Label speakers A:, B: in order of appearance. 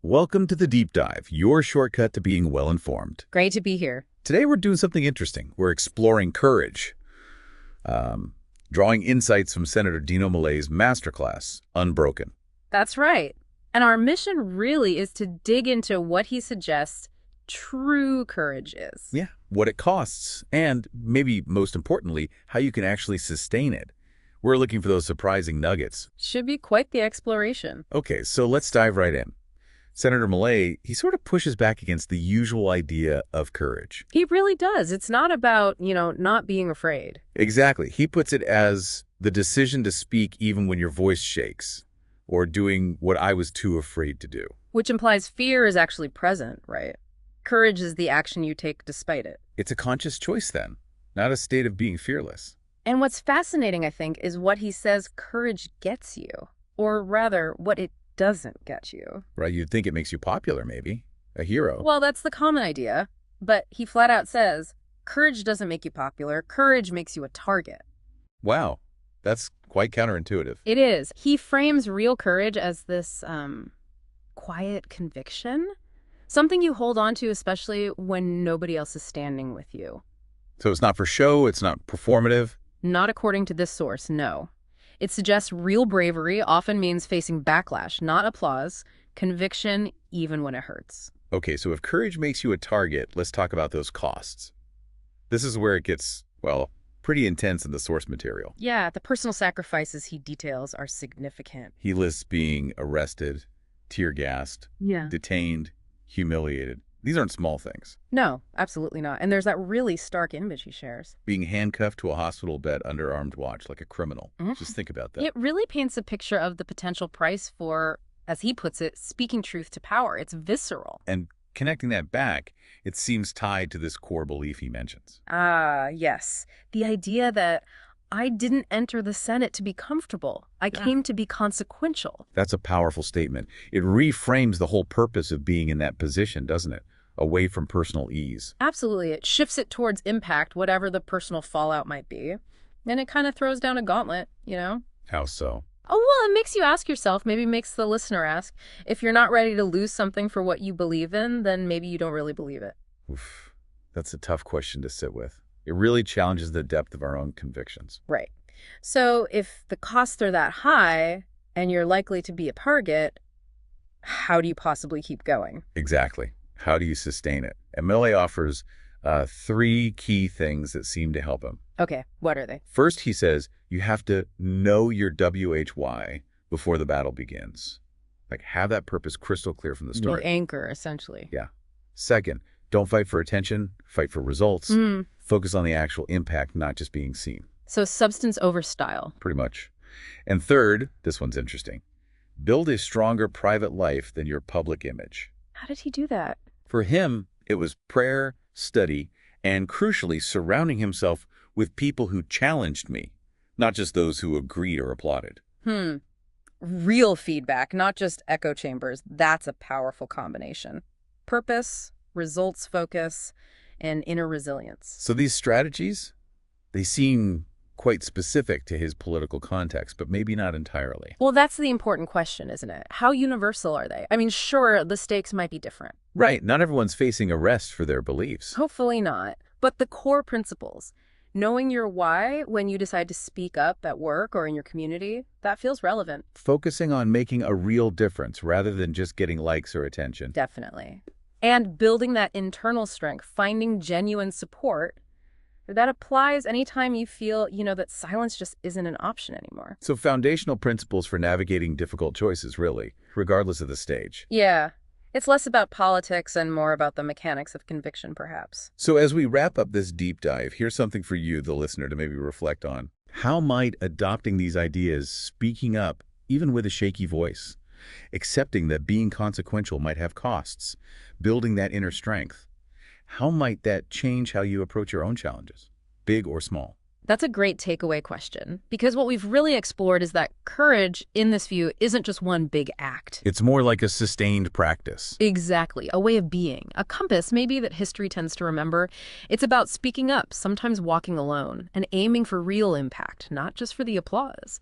A: Welcome to the Deep Dive, your shortcut to being well-informed.
B: Great to be here.
A: Today we're doing something interesting. We're exploring courage, drawing insights from Senator Dino Malay's masterclass, Unbroken.
B: That's right. And our mission really is to dig into what he suggests true courage is.
A: Yeah, what it costs, and maybe most importantly, how you can actually sustain it. We're looking for those surprising nuggets.
B: Should be quite the exploration.
A: Okay, so let's dive right in. Senator Malay, he sort of pushes back against the usual idea of courage.
B: He really does. It's not about, not being afraid.
A: Exactly. He puts it as the decision to speak even when your voice shakes, or doing what I was too afraid to do.
B: Which implies fear is actually present, right? Courage is the action you take despite it.
A: It's a conscious choice then, not a state of being fearless.
B: And what's fascinating, I think, is what he says courage gets you, or rather, what it doesn't get you.
A: Right, you'd think it makes you popular, maybe. A hero.
B: Well, that's the common idea. But he flat out says, courage doesn't make you popular. Courage makes you a target.
A: Wow, that's quite counterintuitive.
B: It is. He frames real courage as this quiet conviction. Something you hold on to, especially when nobody else is standing with you.
A: So it's not for show, it's not performative?
B: Not according to this source, no. It suggests real bravery often means facing backlash, not applause, conviction, even when it hurts.
A: Okay, so if courage makes you a target, let's talk about those costs. This is where it gets, well, pretty intense in the source material.
B: Yeah, the personal sacrifices he details are significant.
A: He lists being arrested, tear-gassed, detained, humiliated. These aren't small things.
B: No, absolutely not. And there's that really stark image he shares.
A: Being handcuffed to a hospital bed under armed watch like a criminal. Just think about that.
B: It really paints a picture of the potential price for, as he puts it, speaking truth to power. It's visceral.
A: And connecting that back, it seems tied to this core belief he mentions.
B: Ah, yes. The idea that I didn't enter the Senate to be comfortable. I came to be consequential.
A: That's a powerful statement. It reframes the whole purpose of being in that position, doesn't it? Away from personal ease.
B: Absolutely. It shifts it towards impact, whatever the personal fallout might be. And it kind of throws down a gauntlet,
A: How so?
B: Oh, well, it makes you ask yourself, maybe makes the listener ask, if you're not ready to lose something for what you believe in, then maybe you don't really believe it.
A: Oof, that's a tough question to sit with. It really challenges the depth of our own convictions.
B: Right. So if the costs are that high and you're likely to be a target, how do you possibly keep going?
A: Exactly. How do you sustain it? And Millay offers three key things that seem to help him.
B: Okay, what are they?
A: First, he says, you have to know your WHY before the battle begins. Like, have that purpose crystal clear from the start.
B: The anchor, essentially.
A: Yeah. Second, don't fight for attention, fight for results. Focus on the actual impact, not just being seen.
B: So substance over style.
A: Pretty much. And third, this one's interesting. Build a stronger private life than your public image.
B: How did he do that?
A: For him, it was prayer, study, and crucially, surrounding himself with people who challenged me, not just those who agreed or applauded.
B: Real feedback, not just echo chambers. That's a powerful combination. Purpose, results focus, and inner resilience.
A: So these strategies, they seem quite specific to his political context, but maybe not entirely.
B: Well, that's the important question, isn't it? How universal are they? I mean, sure, the stakes might be different.
A: Right. Not everyone's facing arrest for their beliefs.
B: Hopefully not. But the core principles, knowing your why when you decide to speak up at work or in your community, that feels relevant.
A: Focusing on making a real difference rather than just getting likes or attention.
B: Definitely. And building that internal strength, finding genuine support, that applies anytime you feel, that silence just isn't an option anymore.
A: So foundational principles for navigating difficult choices, really, regardless of the stage.
B: Yeah. It's less about politics and more about the mechanics of conviction, perhaps.
A: So as we wrap up this deep dive, here's something for you, the listener, to maybe reflect on. How might adopting these ideas, speaking up, even with a shaky voice, accepting that being consequential might have costs, building that inner strength, how might that change how you approach your own challenges, big or small?
B: That's a great takeaway question, because what we've really explored is that courage, in this view, isn't just one big act.
A: It's more like a sustained practice.
B: Exactly. A way of being. A compass, maybe, that history tends to remember. It's about speaking up, sometimes walking alone, and aiming for real impact, not just for the applause.